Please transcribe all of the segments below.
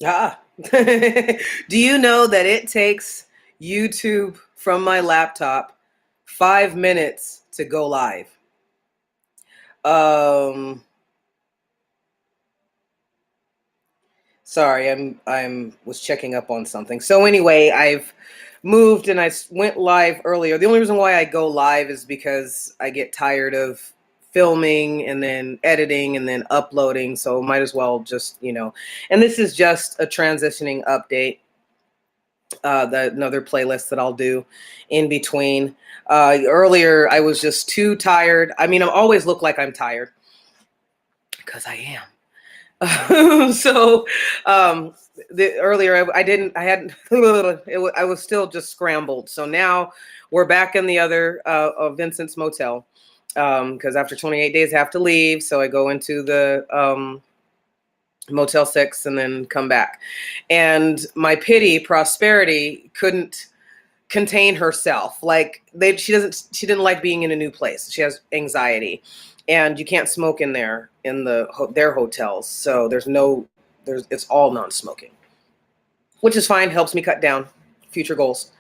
Ah. Do you know that it takes YouTube from my laptop 5 minutes to go live? Um, Sorry, I'm was checking up on something. So anyway, I've moved and went live earlier. The only reason why I go live is because I get tired of filming and then editing and then uploading. So might as well just, and this is just a transitioning update. Another playlist that I'll do in between. Earlier, I was just too tired. I mean, I always look like I'm tired because I am. So earlier I didn't. I hadn't. I was still just scrambled. So now we're back in the other of Vincent's motel because after 28 days I have to leave. So I go into the Motel 6 and then come back. And my pity, Prosperity, couldn't contain herself. Like she didn't like being in a new place. She has anxiety. And you can't smoke in there in their hotels. So it's all non-smoking, which is fine, helps me cut down future goals.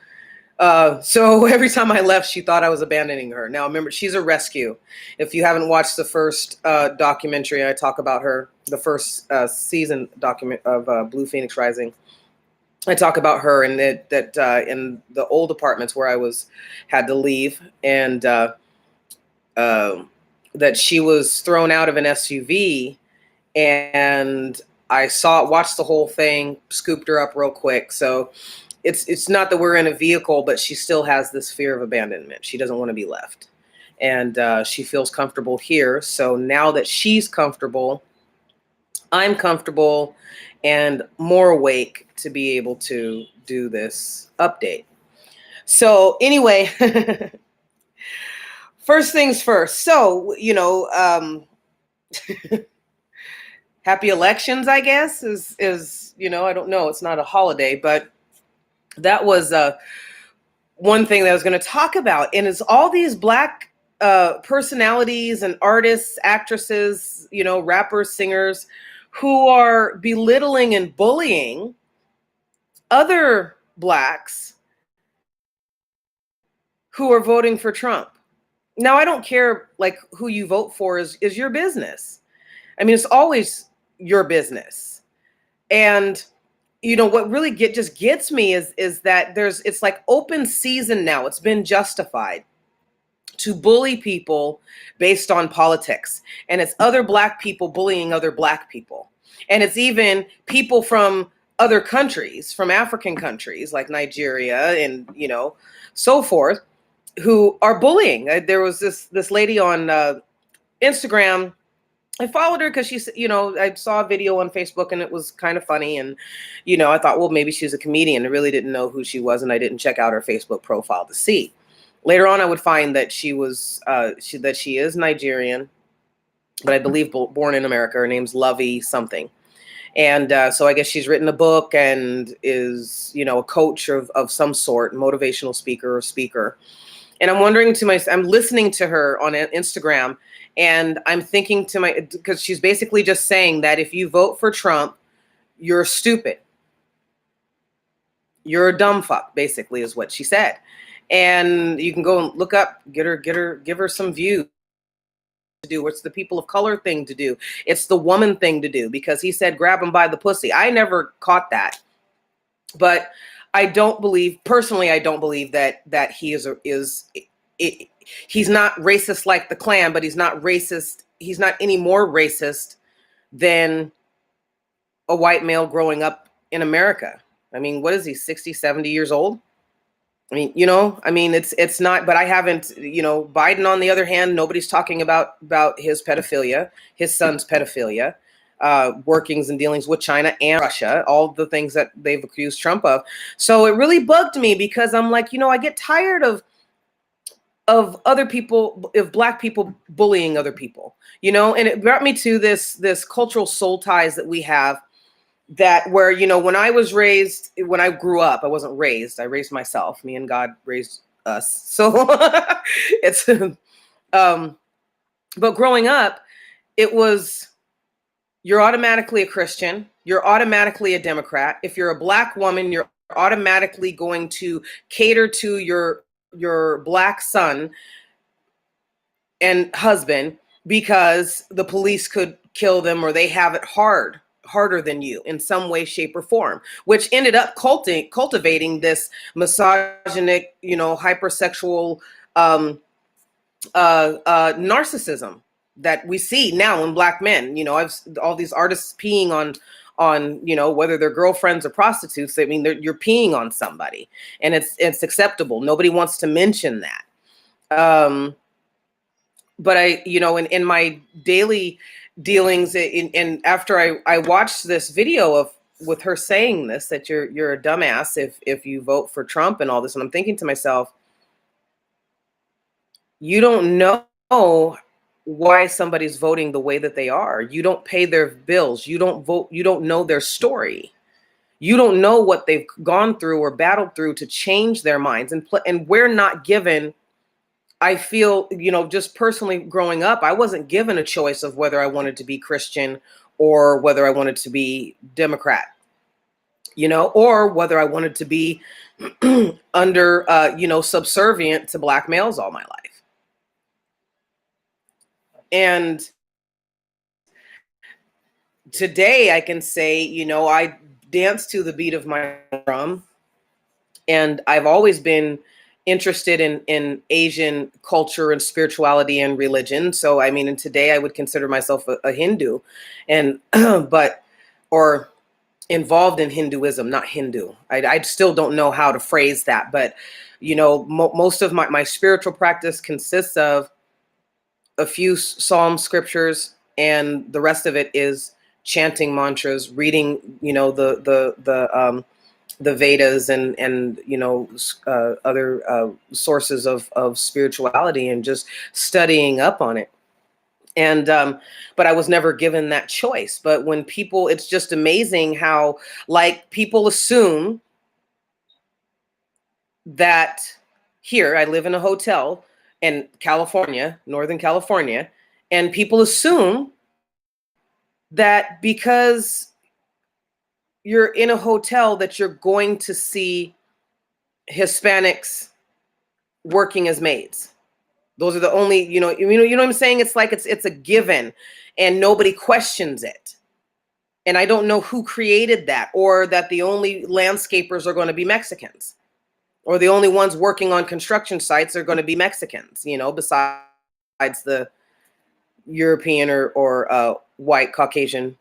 So every time I left, she thought I was abandoning her. Now, remember, she's a rescue. If you haven't watched the first documentary, I talk about her, the first season document of Blue Phoenix Rising. I talk about her and that in the old apartments where I had to leave, and that she was thrown out of an SUV, and I watched the whole thing, scooped her up real quick. So it's not that we're in a vehicle, but she still has this fear of abandonment. She doesn't want to be left. And she feels comfortable here. So now that she's comfortable, I'm comfortable and more awake to be able to do this update. So anyway, first things first. So, happy elections, I guess, is I don't know. It's not a holiday, but that was one thing that I was going to talk about. And it's all these Black personalities and artists, actresses, rappers, singers, who are belittling and bullying other Blacks who are voting for Trump. Now, I don't care like who you vote for is your business. I mean, it's always your business. And what really just gets me is that it's like open season now. It's been justified to bully people based on politics. And it's other Black people bullying other Black people. And it's even people from other countries, from African countries like Nigeria and, so forth, who are bullying. There was this lady on Instagram. I followed her because she's, I saw a video on Facebook and it was kind of funny. And, I thought, well, maybe she's a comedian. I really didn't know who she was. And I didn't check out her Facebook profile to see. Later on, I would find that she is Nigerian, but I believe born in America. Her name's Lovey something. And so I guess she's written a book and is, a coach of some sort, motivational speaker or speaker. And I'm wondering I'm listening to her on Instagram, and I'm thinking because she's basically just saying that if you vote for Trump, you're stupid. You're a dumb fuck, basically, is what she said. And you can go and look up, give her some views to do. What's the people of color thing to do? It's the woman thing to do, because he said, grab him by the pussy. I never caught that. But I don't believe that he he's not racist like the Klan, but he's not racist. He's not any more racist than a white male growing up in America. I mean, what is he, 60, 70 years old? I mean, it's not, but I haven't, Biden, on the other hand, nobody's talking about his pedophilia, his son's pedophilia, workings and dealings with China and Russia, all the things that they've accused Trump of. So it really bugged me, because I'm like, I get tired of other people, of Black people bullying other people, and it brought me to this cultural soul ties that we have, that where, when I grew up, I wasn't raised, I raised myself. Me and God raised us. So it's, but growing up, it was, you're automatically a Christian. You're automatically a Democrat. If you're a Black woman, you're automatically going to cater to your Black son and husband because the police could kill them, or they have it harder than you in some way, shape, or form, which ended up cultivating this misogynic, hypersexual narcissism that we see now in Black men. I've all these artists peeing on whether they're girlfriends or prostitutes. I mean, you're peeing on somebody, and it's acceptable. Nobody wants to mention that. But in my daily dealings, and after I watched this video with her saying this, that you're a dumbass if you vote for Trump and all this, and I'm thinking to myself, you don't know why somebody's voting the way that they are. You don't pay their bills. You don't vote. You don't know their story. You don't know what they've gone through or battled through to change their minds. And we're not given, I feel, just personally growing up, I wasn't given a choice of whether I wanted to be Christian or whether I wanted to be Democrat, or whether I wanted to be under, subservient to Black males all my life. And today I can say, I dance to the beat of my drum, and I've always been interested in Asian culture and spirituality and religion. So, I mean, and today I would consider myself a Hindu, and or involved in Hinduism, not Hindu. I still don't know how to phrase that, but most of my spiritual practice consists of a few psalm scriptures, and the rest of it is chanting mantras, reading, the Vedas and other sources of spirituality, and just studying up on it. And but I was never given that choice. But when people, it's just amazing how, like, people assume that here, I live in a hotel in California, Northern California, and people assume that because you're in a hotel that you're going to see Hispanics working as maids. Those are the only, you know what I'm saying? It's like it's a given, and nobody questions it. And I don't know who created that, or that the only landscapers are going to be Mexicans, or the only ones working on construction sites are going to be Mexicans, besides the European or white Caucasian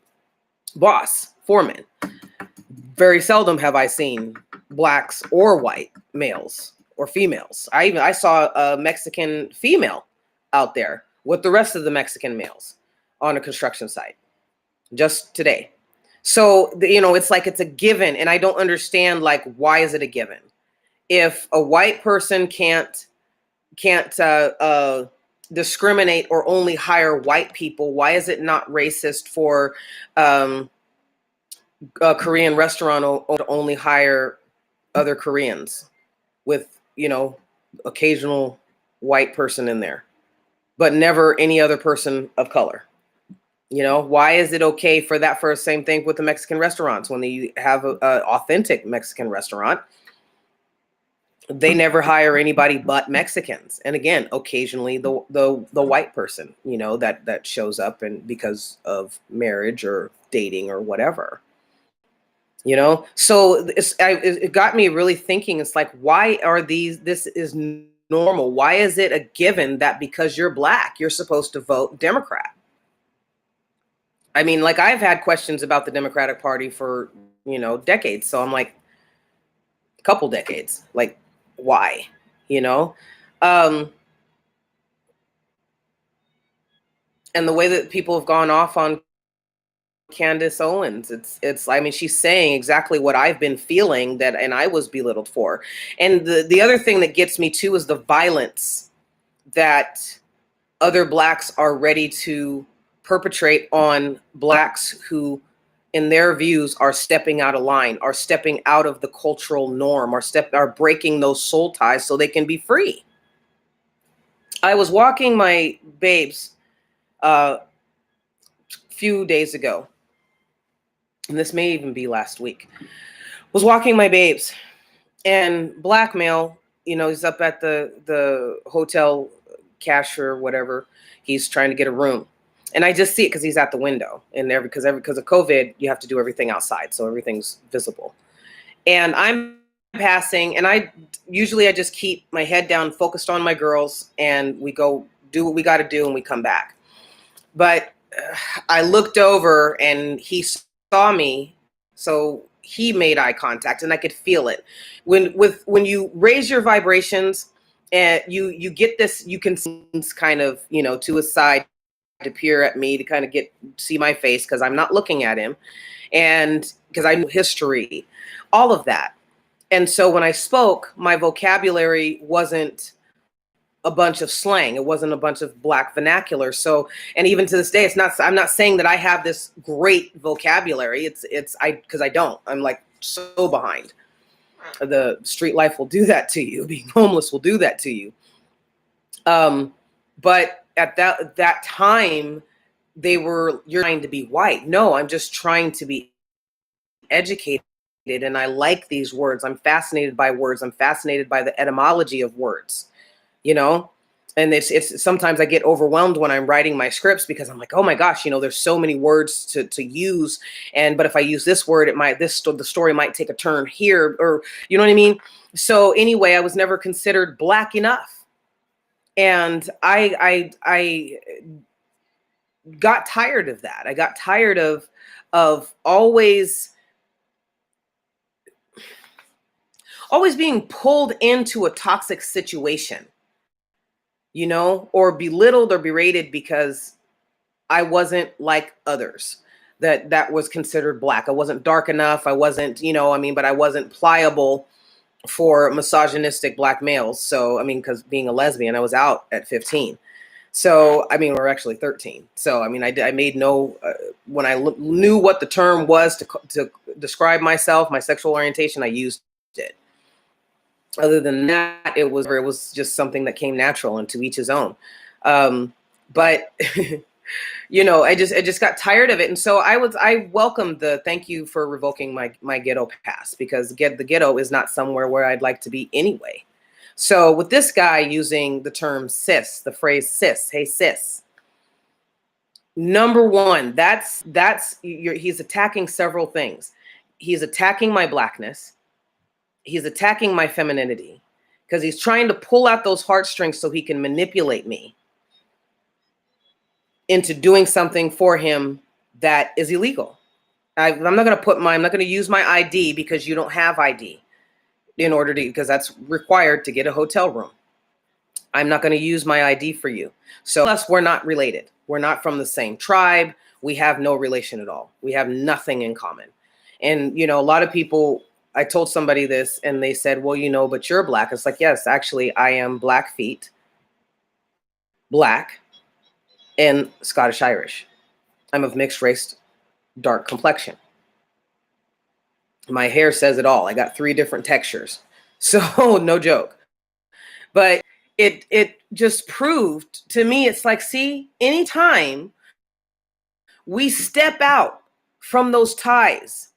boss, foreman. Very seldom have I seen Blacks or white males or females. I saw a Mexican female out there with the rest of the Mexican males on a construction site just today. So, it's like it's a given, and I don't understand, like, why is it a given? If a white person can't discriminate or only hire white people, why is it not racist for a Korean restaurant to only hire other Koreans with, occasional white person in there, but never any other person of color? Why is it okay for that? For the same thing with the Mexican restaurants, when they have an authentic Mexican restaurant, they never hire anybody but Mexicans. And again, occasionally the white person, that shows up, and because of marriage or dating or whatever, So it got me really thinking. It's like, why are this is normal? Why is it a given that because you're Black, you're supposed to vote Democrat? I mean, like, I've had questions about the Democratic Party for, decades. So I'm like, a couple decades, like, why, and the way that people have gone off on Candace Owens, I mean, she's saying exactly what I've been feeling, and I was belittled for. And the other thing that gets me too is the violence that other Blacks are ready to perpetrate on Blacks who, in their views, are stepping out of line, are stepping out of the cultural norm, are breaking those soul ties so they can be free. I was walking my babes a few days ago, and this may even be last week, was walking my babes, and black male, he's up at the hotel cashier or whatever. He's trying to get a room. And I just see it because he's at the window, and because of COVID, you have to do everything outside, so everything's visible. And I'm passing, and I just keep my head down, focused on my girls, and we go do what we got to do, and we come back. But I looked over, and he saw me, so he made eye contact, and I could feel it. When you raise your vibrations, and you get this, you can kind of to his side to peer at me to kind of see my face because I'm not looking at him, and because I knew history, all of that. And so when I spoke, my vocabulary wasn't a bunch of slang. It wasn't a bunch of black vernacular. So, and even to this day, I'm not saying that I have this great vocabulary. Because I don't. I'm like so behind. The street life will do that to you. Being homeless will do that to you. But at that time, you're trying to be white. No, I'm just trying to be educated. And I like these words. I'm fascinated by words. I'm fascinated by the etymology of words, and it's sometimes I get overwhelmed when I'm writing my scripts because I'm like, oh my gosh, there's so many words to use. But if I use this word, the story might take a turn here, or, you know what I mean? So anyway, I was never considered black enough. And I got tired of that. I got tired of always being pulled into a toxic situation, or belittled or berated because I wasn't like others that was considered black. I wasn't dark enough. I wasn't, but I wasn't pliable for misogynistic black males. So, because being a lesbian, I was out at 15. So, we're actually 13. So, I made no, when I knew what the term was to describe myself, my sexual orientation, I used it. Other than that, it was just something that came natural, and to each his own. But I just got tired of it. And so I welcomed thank you for revoking my ghetto pass, because the ghetto is not somewhere where I'd like to be anyway. So with this guy using the term cis, the phrase cis, hey cis, number one, he's attacking several things. He's attacking my blackness. He's attacking my femininity, because he's trying to pull out those heartstrings so he can manipulate me into doing something for him that is illegal. I'm not going to use my ID, because you don't have ID because that's required to get a hotel room. I'm not going to use my ID for you. So plus, we're not related. We're not from the same tribe. We have no relation at all. We have nothing in common. And, a lot of people, I told somebody this and they said, well, but you're black. It's like, yes, actually I am Blackfeet, black, and Scottish Irish. I'm of mixed race, dark complexion. My hair says it all. I got 3 different textures. So no joke. But it just proved to me, it's like, see, anytime we step out from those ties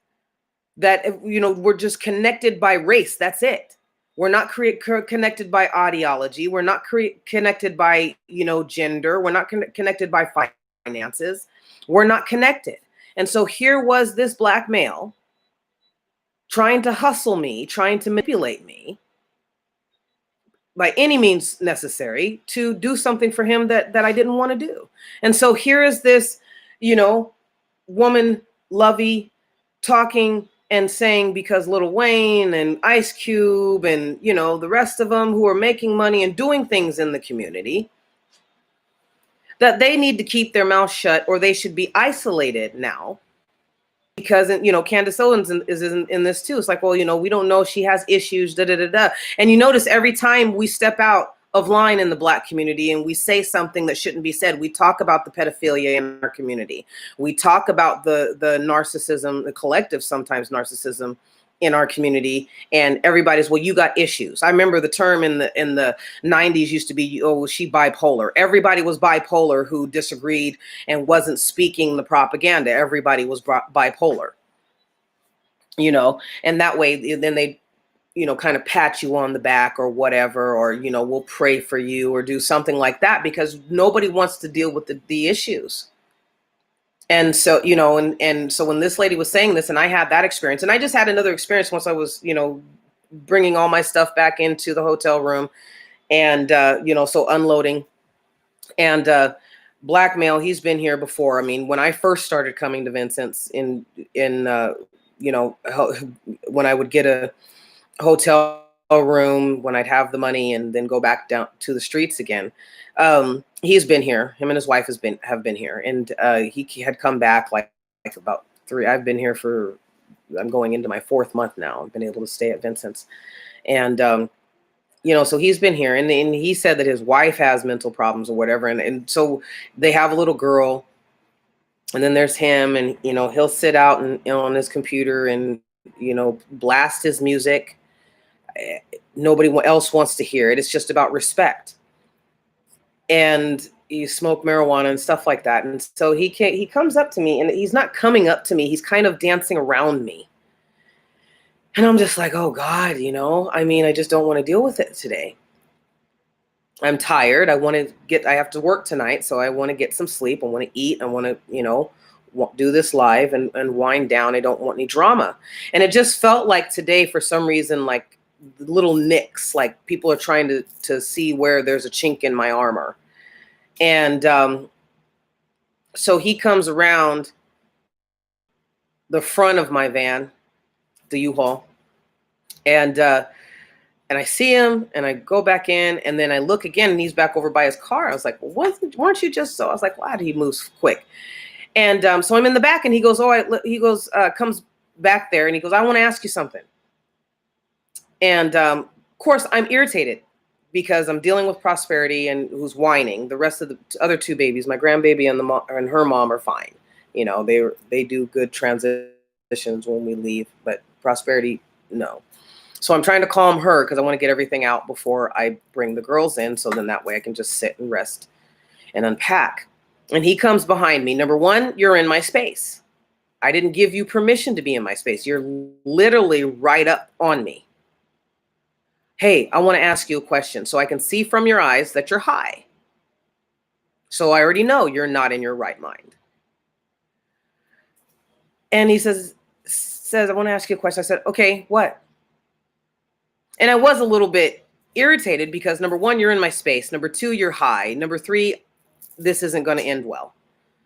that, we're just connected by race, that's it. We're not connected by ideology. We're not connected by, gender. We're not connected by finances. We're not connected. And so here was this black male trying to hustle me, trying to manipulate me by any means necessary to do something for him that I didn't want to do. And so here is this, woman lovey talking and saying, because Lil Wayne and Ice Cube and, the rest of them who are making money and doing things in the community, that they need to keep their mouth shut, or they should be isolated now. Because, Candace Owens is in this too. It's like, well, we don't know, she has issues, da da da da. And you notice every time we step out of line in the black community and we say something that shouldn't be said, we talk about the pedophilia in our community. We talk about the narcissism, the collective sometimes narcissism in our community, and everybody's, well, you got issues. I remember the term in the 90s used to be, oh, was she bipolar? Everybody was bipolar who disagreed and wasn't speaking the propaganda. Everybody was bipolar. and that way then they, kind of pat you on the back or whatever, or, we'll pray for you or do something like that, because nobody wants to deal with the issues. And so, and so when this lady was saying this, and I had that experience, and I just had another experience once I was, bringing all my stuff back into the hotel room, and, so unloading, and, blackmail, he's been here before. I mean, when I first started coming to Vincent's when I would get a hotel room, when I'd have the money and then go back down to the streets again. He's been here. Him and his wife have been here, and he had come back like about 3. I've been here I'm going into my 4th month now. I've been able to stay at Vincent's, and so he's been here, and he said that his wife has mental problems or whatever, and so they have a little girl, and then there's him, and he'll sit out and on his computer and blast his music. Nobody else wants to hear it. It's just about respect. And you smoke marijuana and stuff like that. And so he comes up to me, and he's not coming up to me. He's kind of dancing around me. And I'm just like, oh God, I just don't want to deal with it today. I'm tired. I have to work tonight. So I want to get some sleep. I want to eat. I want to, do this live and wind down. I don't want any drama. And it just felt like today, for some reason, like little nicks, like people are trying to see where there's a chink in my armor. And so he comes around the front of my van, the U-Haul, and I see him, and I go back in, and then I look again, and he's back over by his car. I was like, weren't you just so? I was like, wow, he moves quick. And so I'm in the back, and he goes, comes back there, and he goes, I want to ask you something. And of course, I'm irritated because I'm dealing with Prosperity, and who's whining. The rest of the other 2 babies, my grandbaby and her mom, are fine. They do good transitions when we leave, but Prosperity, no. So I'm trying to calm her because I want to get everything out before I bring the girls in. So then that way I can just sit and rest and unpack. And he comes behind me. Number one, you're in my space. I didn't give you permission to be in my space. You're literally right up on me. Hey, I want to ask you a question. So I can see from your eyes that you're high. So I already know you're not in your right mind. And he says, I want to ask you a question. I said, okay, what? And I was a little bit irritated because number one, you're in my space. Number two, you're high. Number three, this isn't going to end well.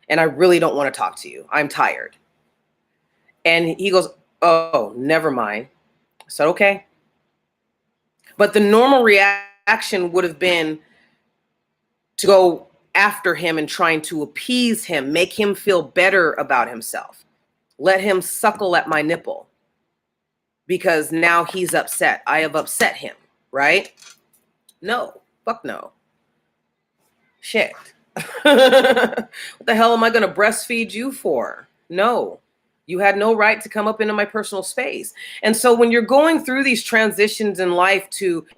And I really don't want to talk to you. I'm tired. And he goes, oh, never mind. I said, okay. But the normal reaction would have been to go after him and trying to appease him, make him feel better about himself. Let him suckle at my nipple because now he's upset. I have upset him, right? No, fuck no. Shit. What the hell am I going to breastfeed you for? No, you had no right to come up into my personal space. And so when you're going through these transitions in life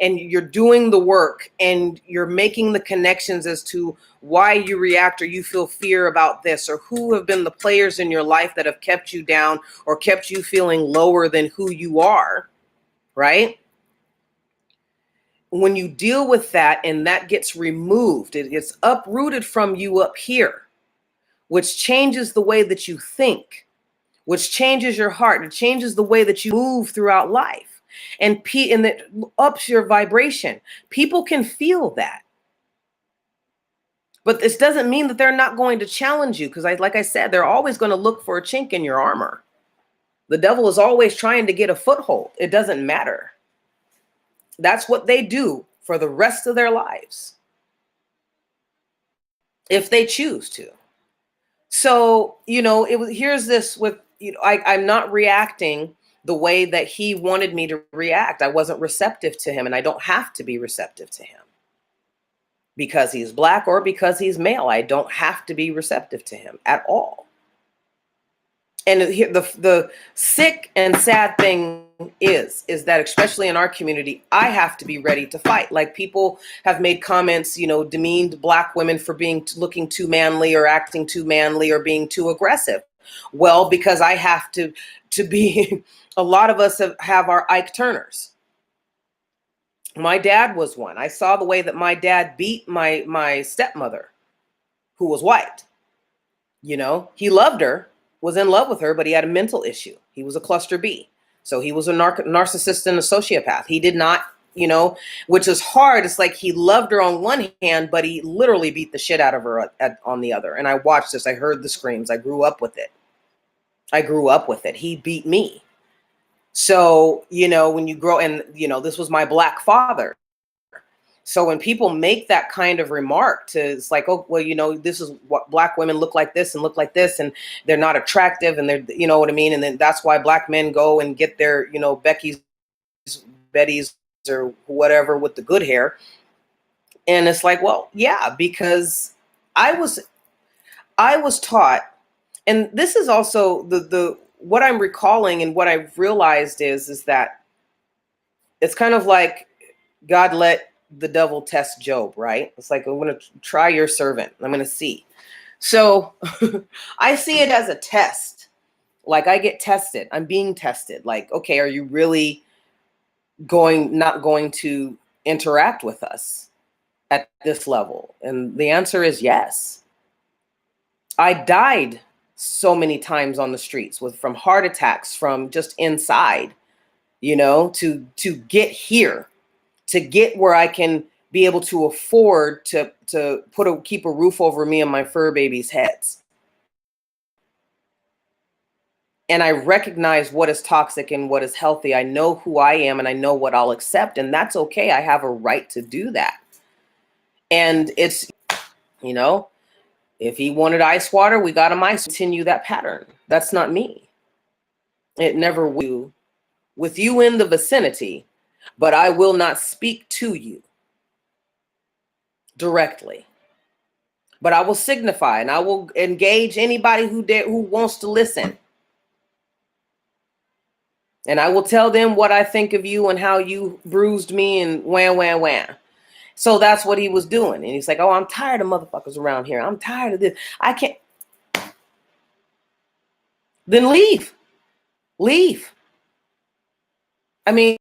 and you're doing the work and you're making the connections as to why you react or you feel fear about this, or who have been the players in your life that have kept you down or kept you feeling lower than who you are, right? When you deal with that and that gets removed, it gets uprooted from you up here, which changes the way that you think, which changes your heart. It changes the way that you move throughout life, and that ups your vibration. People can feel that. But this doesn't mean that they're not going to challenge you, because like I said, they're always going to look for a chink in your armor. The devil is always trying to get a foothold. It doesn't matter. That's what they do for the rest of their lives, if they choose to. So, here's this with, I'm not reacting the way that he wanted me to react. I wasn't receptive to him, and I don't have to be receptive to him because he's black or because he's male. I don't have to be receptive to him at all. And the sick and sad thing is that, especially in our community, I have to be ready to fight. Like, people have made comments, demeaned black women for looking too manly or acting too manly or being too aggressive. Well, because I have to be, a lot of us have our Ike Turners. My dad was one. I saw the way that my dad beat my stepmother, who was white. You know, he loved her, was in love with her, but he had a mental issue. He was a cluster B. So he was a narcissist and a sociopath. He did not, you know, which is hard. It's like he loved her on one hand, but he literally beat the shit out of her on the other. And I watched this. I heard the screams. I grew up with it. He beat me. So, you know, when you grow, and, you know, this was my Black father. So when people make that kind of remark to, it's like, oh, well, you know, this is what Black women look like this and look like this, and they're not attractive, and they're, you know what I mean? And then that's why Black men go and get their, you know, Betty's or whatever with the good hair. And it's like, well, yeah, because I was taught, and this is also the what I'm recalling, and what I've realized is that it's kind of like God let the devil test Job, right? It's like, I'm going to try your servant. I'm going to see. So I see it as a test. Like, I get tested. I'm being tested. Like, okay, are you really not going to interact with us at this level? And the answer is yes. I died so many times on the streets from heart attacks, from just inside, you know, to get here, to get where I can be able to afford to keep a roof over me and my fur babies' heads. And I recognize what is toxic and what is healthy. I know who I am, and I know what I'll accept, and that's okay. I have a right to do that. And it's, you know, if he wanted ice water, we got him ice. Continue that pattern. That's not me. It never will. With you in the vicinity, but I will not speak to you directly. But I will signify, and I will engage anybody who wants to listen. And I will tell them what I think of you and how you bruised me and wham, wham, wham. So that's what he was doing. And he's like, oh, I'm tired of motherfuckers around here. I'm tired of this. I can't. Then leave. Leave. I mean,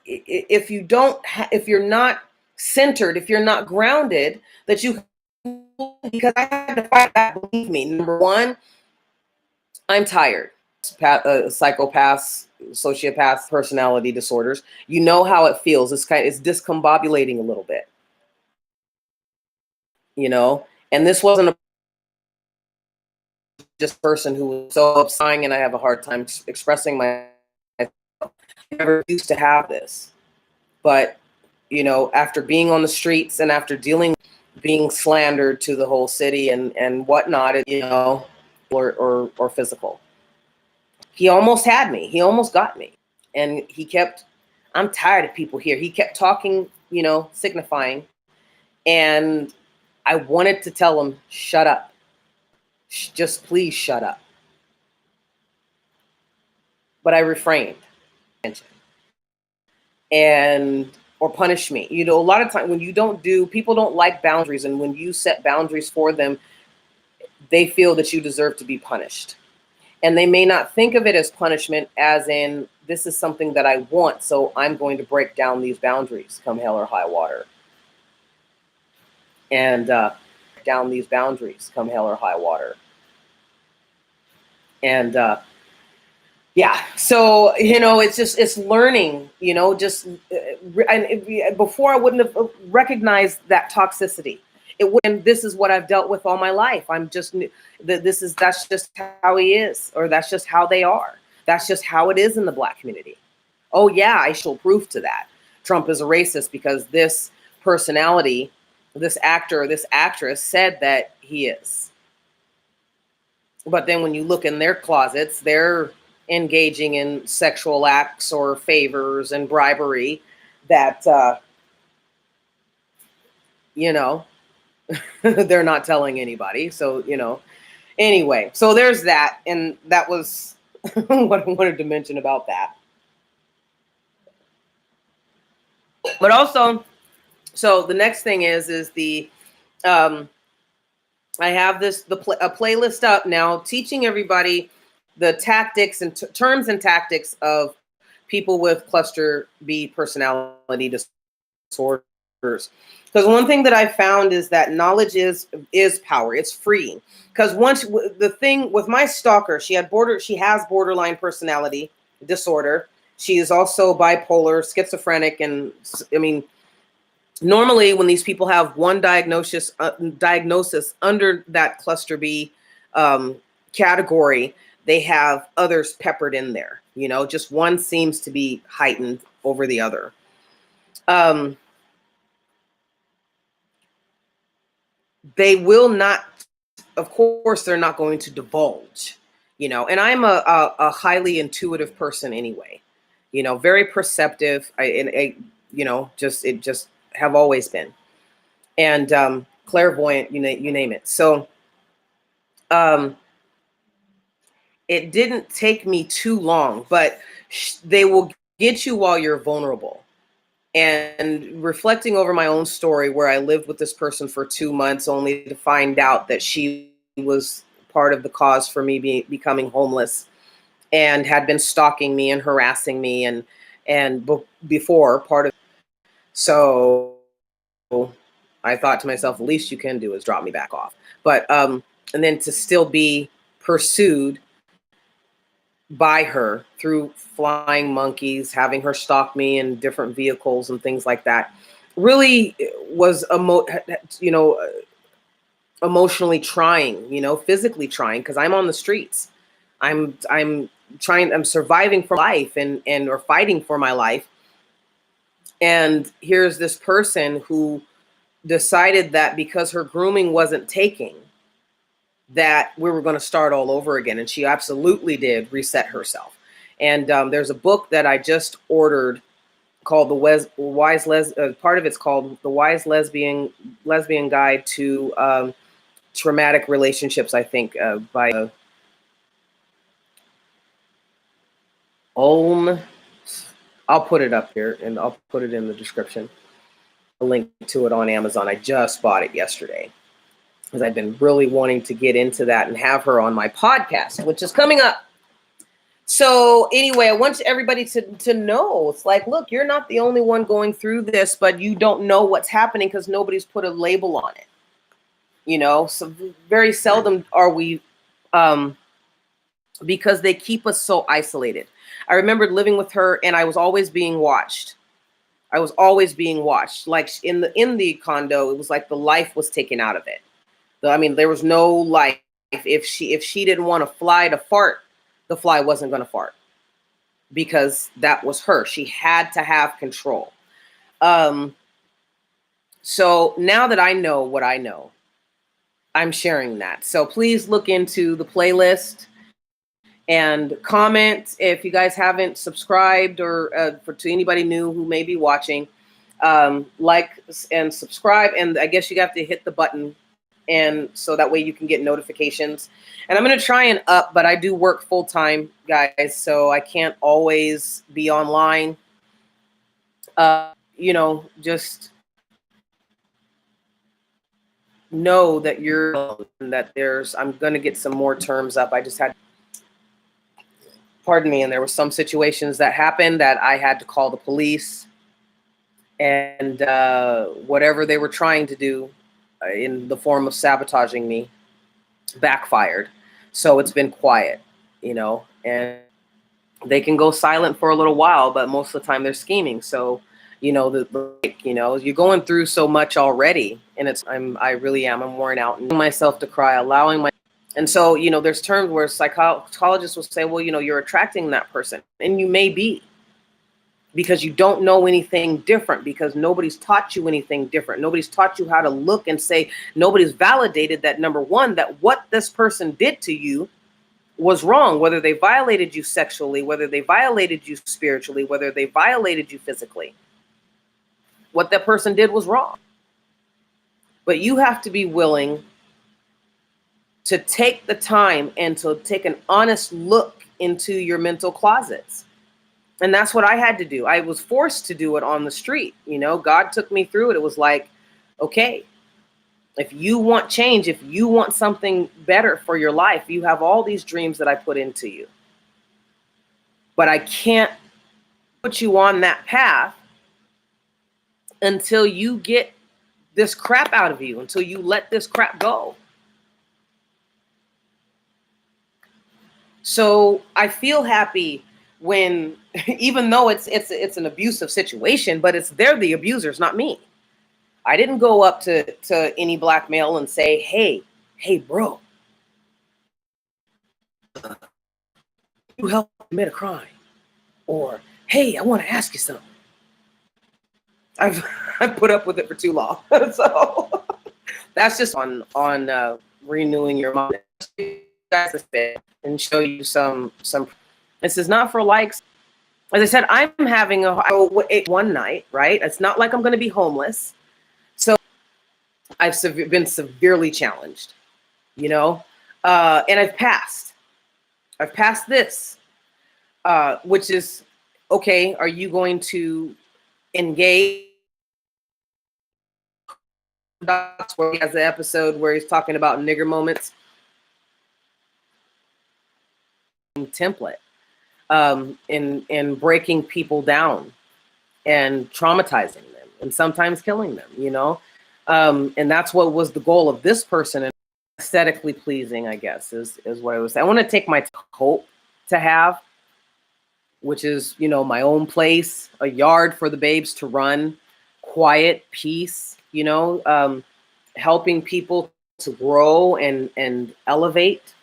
if you're not centered, if you're not grounded, that you, because I had to fight back, believe me. Number one, I'm tired. Psychopaths, sociopaths, personality disorders. You know how it feels. It's discombobulating a little bit, you know. And this wasn't a just person who was so upsetting, and I have a hard time expressing my. I never used to have this, but you know, after being on the streets and after being slandered to the whole city and whatnot, you know, or physical. He almost had me. He almost got me. And he kept, I'm tired of people here. He kept talking, you know, signifying. And I wanted to tell him, shut up. Just please shut up. But I refrained. Or punish me. You know, a lot of times when people don't like boundaries. And when you set boundaries for them, they feel that you deserve to be punished. And they may not think of it as punishment, as in, this is something that I want, so I'm going to break down these boundaries, come hell or high water. And down these boundaries, come hell or high water. And yeah, so, you know, it's learning, you know, before I wouldn't have recognized that toxicity. This is what I've dealt with all my life. That's just how he is, or that's just how they are. That's just how it is in the Black community. Oh yeah, I shall prove to that Trump is a racist because this personality, this actor, this actress said that he is. But then when you look in their closets, they're engaging in sexual acts or favors and bribery that, you know, they're not telling anybody. So, you know, anyway, so there's that. And that was what I wanted to mention about that. But also, so the next thing is the, I have a playlist up now teaching everybody the tactics and terms and tactics of people with cluster B personality disorders. Because one thing that I found is that knowledge is power. It's freeing. Because once the thing with my stalker, she has borderline personality disorder. She is also bipolar, schizophrenic, and I mean, normally when these people have one diagnosis under that cluster B category, they have others peppered in there. You know, just one seems to be heightened over the other. They will not, of course, they're not going to divulge, you know, and I'm a highly intuitive person anyway, you know, very perceptive. You know, it just have always been. And clairvoyant, you name it. So it didn't take me too long, but they will get you while you're vulnerable. And reflecting over my own story, where I lived with this person for 2 months only to find out that she was part of the cause for me becoming homeless, and had been stalking me and harassing me and before part of. So I thought to myself, the least you can do is drop me back off. But and then to still be pursued by her through flying monkeys, having her stalk me in different vehicles and things like that, really was emotionally trying, you know, physically trying, because I'm on the streets. I'm surviving for life and or fighting for my life. And here's this person who decided that because her grooming wasn't taking, that we were going to start all over again. And she absolutely did reset herself. And there's a book that I just ordered called part of it's called The Wise Lesbian Guide to Traumatic Relationships, I think, by Olm. I'll put it up here and I'll put it in the description. A link to it on Amazon. I just bought it yesterday because I've been really wanting to get into that and have her on my podcast, which is coming up. So anyway, I want everybody to know, it's like, look, you're not the only one going through this, but you don't know what's happening because nobody's put a label on it. You know, so very seldom are we, because they keep us so isolated. I remembered living with her and I was always being watched. Like in the condo, it was like the life was taken out of it. I mean, there was no life. If she didn't want to fly to fart, the fly wasn't going to fart, because that was her. She had to have control. So now that I know what I know, I'm sharing that. So please look into the playlist and comment if you guys haven't subscribed, or to anybody new who may be watching, like and subscribe. And I guess you have to hit the button, and so that way you can get notifications. And I'm going to try and up, but I do work full time, guys, so I can't always be online. You know, just know that I'm going to get some more terms up. I just had, pardon me, and there were some situations that happened that I had to call the police, and whatever they were trying to do in the form of sabotaging me backfired. So it's been quiet, you know, and they can go silent for a little while, but most of the time they're scheming. So, you know, you're going through so much already, and I'm worn out, and myself to cry, and so, you know, there's terms where psychologists will say, well, you know, you're attracting that person, and you may be, because you don't know anything different, because nobody's taught you anything different. Nobody's taught you how to look and say, nobody's validated that, number one, that what this person did to you was wrong, whether they violated you sexually, whether they violated you spiritually, whether they violated you physically. What that person did was wrong. But you have to be willing to take the time and to take an honest look into your mental closets. And that's what I had to do. I was forced to do it on the street. You know, God took me through it. It was like, okay, If you want change, if you want something better for your life, you have all these dreams that I put into you. But I can't put you on that path until you get this crap out of you, until you let this crap go. So I feel happy when, even though it's an abusive situation, but they're the abusers, not me. I didn't go up to any black male and say, hey, bro, you helped commit a crime, or hey, I want to ask you something. I've put up with it for too long, so that's just on renewing your mind and show you some. This is not for likes. As I said, I'm having one night, right? It's not like I'm going to be homeless. So I've been severely challenged, and I've passed. I've passed this, which is, okay, are you going to engage? Where he has the episode where he's talking about nigger moments. Template. In breaking people down and traumatizing them and sometimes killing them, and that's what was the goal of this person. And aesthetically pleasing, I guess, is what I was saying. I want to take my hope to have, which is, my own place, a yard for the babes to run, quiet, peace, helping people to grow and elevate.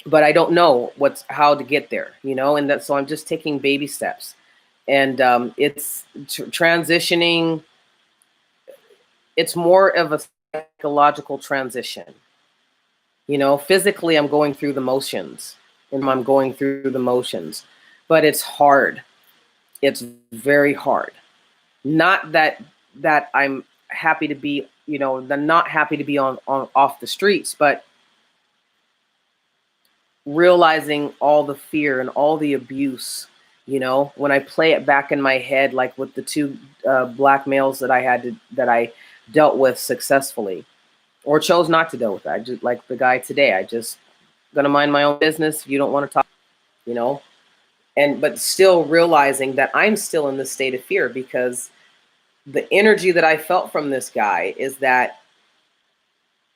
But I don't know how to get there, and so I'm just taking baby steps, and it's transitioning. It's more of a psychological transition, physically I'm going through the motions, but it's hard. It's very hard. Not that I'm happy to be, not happy to be on off the streets, but realizing all the fear and all the abuse, when I play it back in my head, like with the two black males that I dealt with successfully, or chose not to deal with. I just, like the guy today, I just gonna mind my own business. If you don't want to talk, but still realizing that I'm still in this state of fear, because the energy that I felt from this guy is that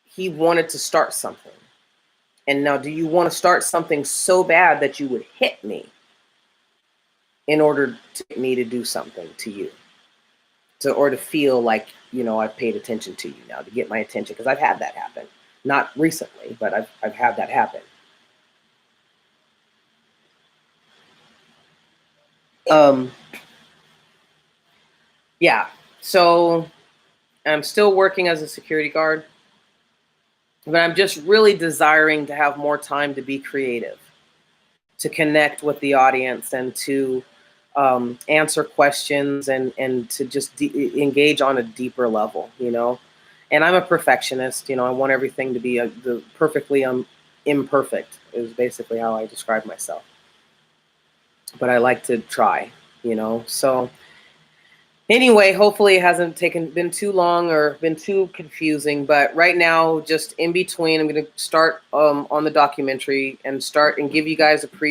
he wanted to start something. And now, do you want to start something so bad that you would hit me in order to get me to do something to you? Or to feel like, I've paid attention to you now, to get my attention? Because I've had that happen. Not recently, but I've had that happen. Yeah. So I'm still working as a security guard. But I'm just really desiring to have more time to be creative, to connect with the audience, and to answer questions, and to just engage on a deeper level, And I'm a perfectionist, I want everything to be the perfectly imperfect is basically how I describe myself. But I like to try, So anyway, hopefully it hasn't been too long or been too confusing, but right now, just in between, I'm going to start on the documentary and give you guys a preview.